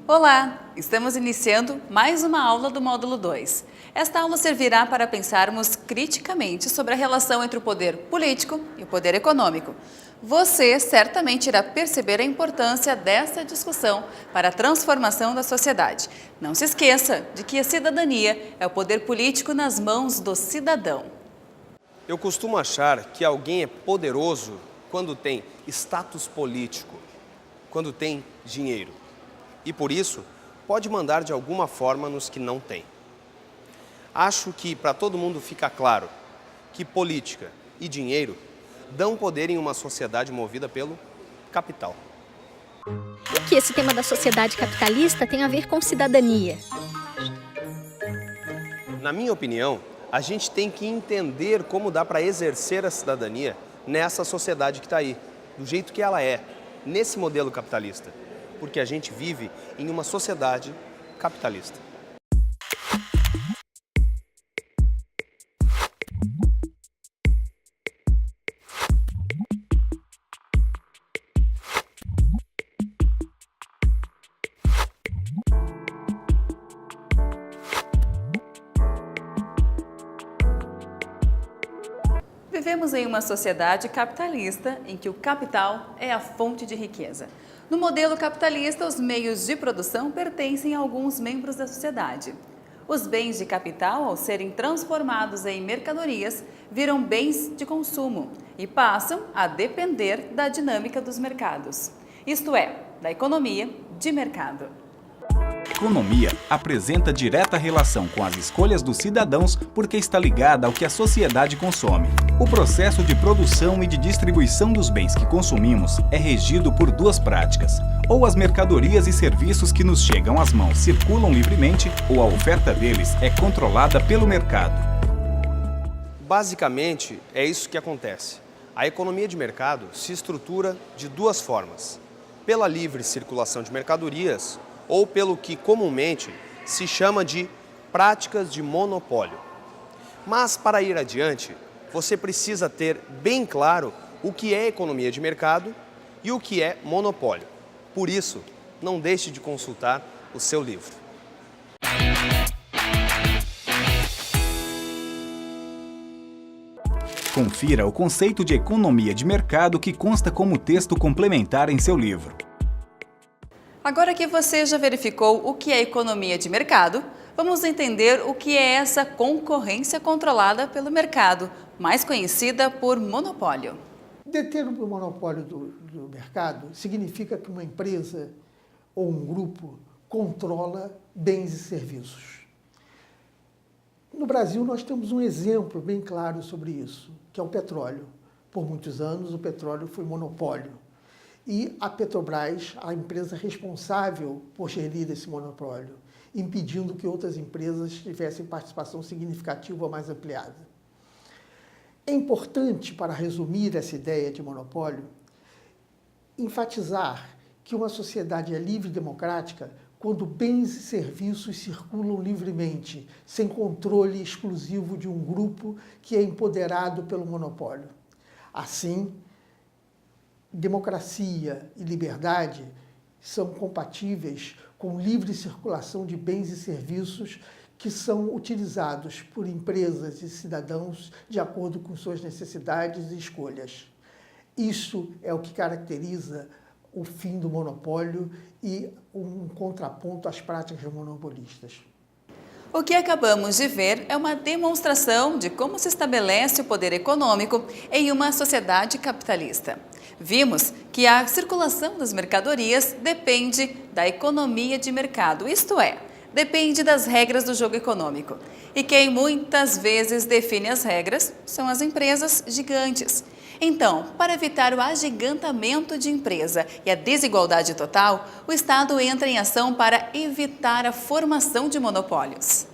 Olá! Estamos iniciando mais uma aula do módulo 2. Esta aula servirá para pensarmos criticamente sobre a relação entre o poder político e o poder econômico. Você certamente irá perceber a importância dessa discussão para a transformação da sociedade. Não se esqueça de que a cidadania é o poder político nas mãos do cidadão. Eu costumo achar que alguém é poderoso quando tem status político, quando tem dinheiro. E por isso, pode mandar de alguma forma nos que não têm. Acho que para todo mundo fica claro que política e dinheiro dão poder em uma sociedade movida pelo capital. O que esse tema da sociedade capitalista tem a ver com cidadania? Na minha opinião, a gente tem que entender como dá para exercer a cidadania nessa sociedade que está aí, do jeito que ela é, nesse modelo capitalista. Porque a gente vive em uma sociedade capitalista. Vivemos em uma sociedade capitalista em que o capital é a fonte de riqueza. No modelo capitalista, os meios de produção pertencem a alguns membros da sociedade. Os bens de capital, ao serem transformados em mercadorias, viram bens de consumo e passam a depender da dinâmica dos mercados, isto é, da economia de mercado. Economia apresenta direta relação com as escolhas dos cidadãos porque está ligada ao que a sociedade consome. O processo de produção e de distribuição dos bens que consumimos é regido por duas práticas. Ou as mercadorias e serviços que nos chegam às mãos circulam livremente, ou a oferta deles é controlada pelo mercado. Basicamente, é isso que acontece. A economia de mercado se estrutura de duas formas: pela livre circulação de mercadorias ou pelo que comumente se chama de práticas de monopólio. Mas, para ir adiante, você precisa ter bem claro o que é economia de mercado e o que é monopólio. Por isso, não deixe de consultar o seu livro. Confira o conceito de economia de mercado que consta como texto complementar em seu livro. Agora que você já verificou o que é economia de mercado, vamos entender o que é essa concorrência controlada pelo mercado, mais conhecida por monopólio. Deter o monopólio do mercado significa que uma empresa ou um grupo controla bens e serviços. No Brasil, nós temos um exemplo bem claro sobre isso, que é o petróleo. Por muitos anos, o petróleo foi monopólio. E a Petrobras, a empresa responsável por gerir esse monopólio, impedindo que outras empresas tivessem participação significativa ou mais ampliada. É importante, para resumir essa ideia de monopólio, enfatizar que uma sociedade é livre e democrática quando bens e serviços circulam livremente, sem controle exclusivo de um grupo que é empoderado pelo monopólio. Assim, democracia e liberdade são compatíveis com livre circulação de bens e serviços que são utilizados por empresas e cidadãos de acordo com suas necessidades e escolhas. Isso é o que caracteriza o fim do monopólio e um contraponto às práticas monopolistas. O que acabamos de ver é uma demonstração de como se estabelece o poder econômico em uma sociedade capitalista. Vimos que a circulação das mercadorias depende da economia de mercado, isto é, depende das regras do jogo econômico. E quem muitas vezes define as regras são as empresas gigantes. Então, para evitar o agigantamento de empresa e a desigualdade total, o Estado entra em ação para evitar a formação de monopólios.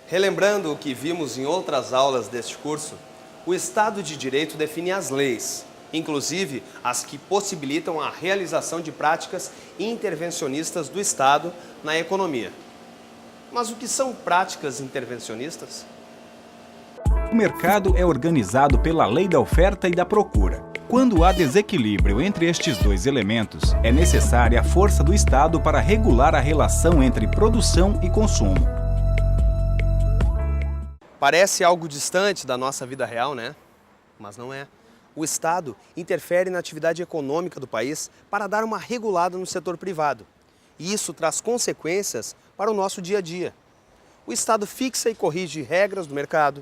Relembrando o que vimos em outras aulas deste curso, o Estado de Direito define as leis, inclusive as que possibilitam a realização de práticas intervencionistas do Estado na economia. Mas o que são práticas intervencionistas? O mercado é organizado pela lei da oferta e da procura. Quando há desequilíbrio entre estes dois elementos, é necessária a força do Estado para regular a relação entre produção e consumo. Parece algo distante da nossa vida real, né? Mas não é. O Estado interfere na atividade econômica do país para dar uma regulada no setor privado. E isso traz consequências para o nosso dia a dia. O Estado fixa e corrige regras do mercado,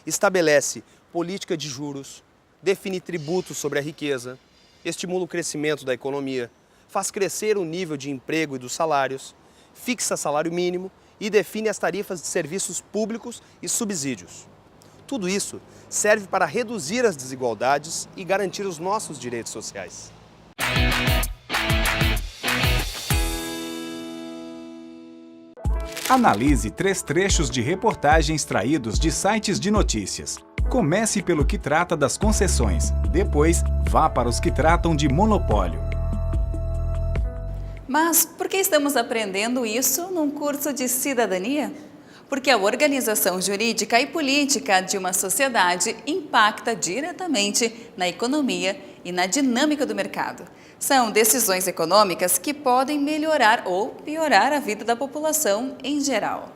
estabelece política de juros, define tributos sobre a riqueza, estimula o crescimento da economia, faz crescer o nível de emprego e dos salários, fixa salário mínimo e define as tarifas de serviços públicos e subsídios. Tudo isso serve para reduzir as desigualdades e garantir os nossos direitos sociais. Analise 3 trechos de reportagem extraídos de sites de notícias. Comece pelo que trata das concessões, depois vá para os que tratam de monopólio. Mas por que estamos aprendendo isso num curso de cidadania? Porque a organização jurídica e política de uma sociedade impacta diretamente na economia e na dinâmica do mercado. São decisões econômicas que podem melhorar ou piorar a vida da população em geral.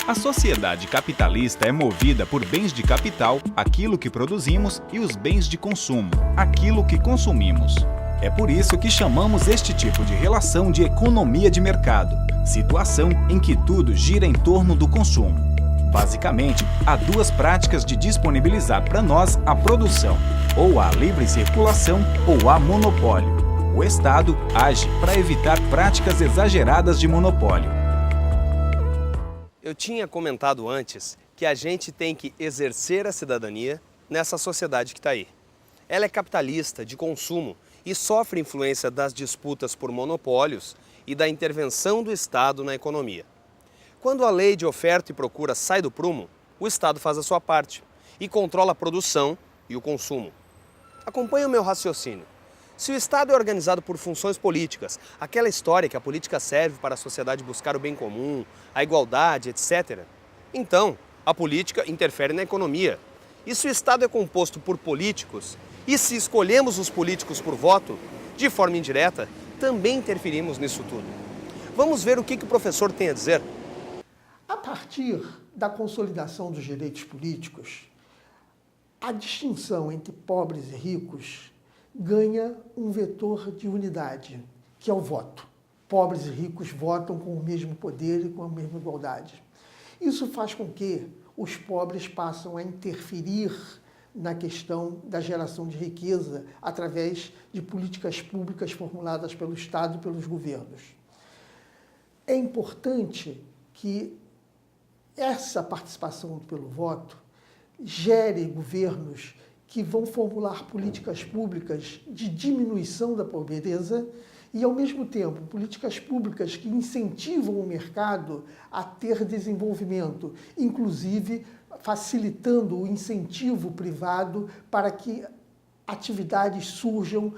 A sociedade capitalista é movida por bens de capital, aquilo que produzimos, e os bens de consumo, aquilo que consumimos. É por isso que chamamos este tipo de relação de economia de mercado, situação em que tudo gira em torno do consumo. Basicamente, há 2 práticas de disponibilizar para nós a produção, ou há livre circulação ou há monopólio. O Estado age para evitar práticas exageradas de monopólio. Eu tinha comentado antes que a gente tem que exercer a cidadania nessa sociedade que está aí. Ela é capitalista, de consumo, e sofre influência das disputas por monopólios e da intervenção do Estado na economia. Quando a lei de oferta e procura sai do prumo, o Estado faz a sua parte e controla a produção e o consumo. Acompanhe o meu raciocínio. Se o Estado é organizado por funções políticas, aquela história que a política serve para a sociedade buscar o bem comum, a igualdade, etc., então a política interfere na economia. E se o Estado é composto por políticos, e se escolhemos os políticos por voto, de forma indireta, também interferimos nisso tudo. Vamos ver o que o professor tem a dizer? A partir da consolidação dos direitos políticos, a distinção entre pobres e ricos ganha um vetor de unidade, que é o voto. Pobres e ricos votam com o mesmo poder e com a mesma igualdade. Isso faz com que os pobres passem a interferir na questão da geração de riqueza através de políticas públicas formuladas pelo Estado e pelos governos. É importante que essa participação pelo voto gere governos que vão formular políticas públicas de diminuição da pobreza e, ao mesmo tempo, políticas públicas que incentivam o mercado a ter desenvolvimento, inclusive facilitando o incentivo privado para que atividades surjam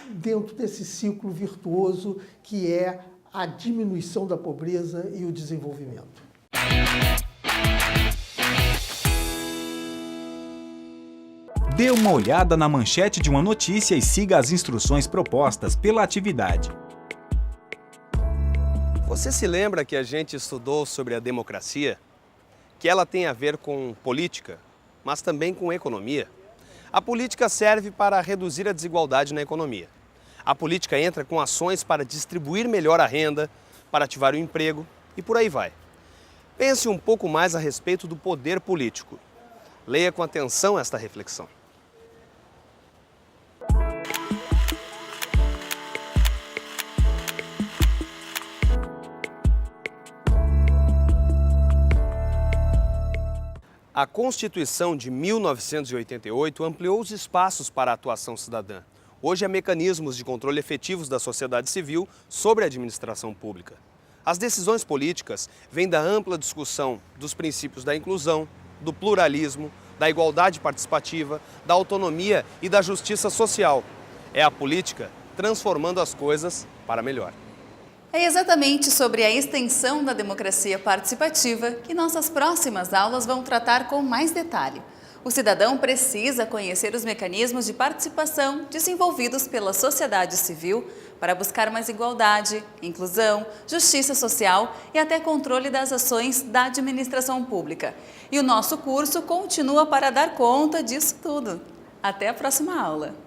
dentro desse ciclo virtuoso que é a diminuição da pobreza e o desenvolvimento. Dê uma olhada na manchete de uma notícia e siga as instruções propostas pela atividade. Você se lembra que a gente estudou sobre a democracia? Que ela tem a ver com política, mas também com economia. A política serve para reduzir a desigualdade na economia. A política entra com ações para distribuir melhor a renda, para ativar o emprego e por aí vai. Pense um pouco mais a respeito do poder político. Leia com atenção esta reflexão. A Constituição de 1988 ampliou os espaços para a atuação cidadã. Hoje há mecanismos de controle efetivos da sociedade civil sobre a administração pública. As decisões políticas vêm da ampla discussão dos princípios da inclusão, do pluralismo, da igualdade participativa, da autonomia e da justiça social. É a política transformando as coisas para melhor. É exatamente sobre a extensão da democracia participativa que nossas próximas aulas vão tratar com mais detalhe. O cidadão precisa conhecer os mecanismos de participação desenvolvidos pela sociedade civil para buscar mais igualdade, inclusão, justiça social e até controle das ações da administração pública. E o nosso curso continua para dar conta disso tudo. Até a próxima aula!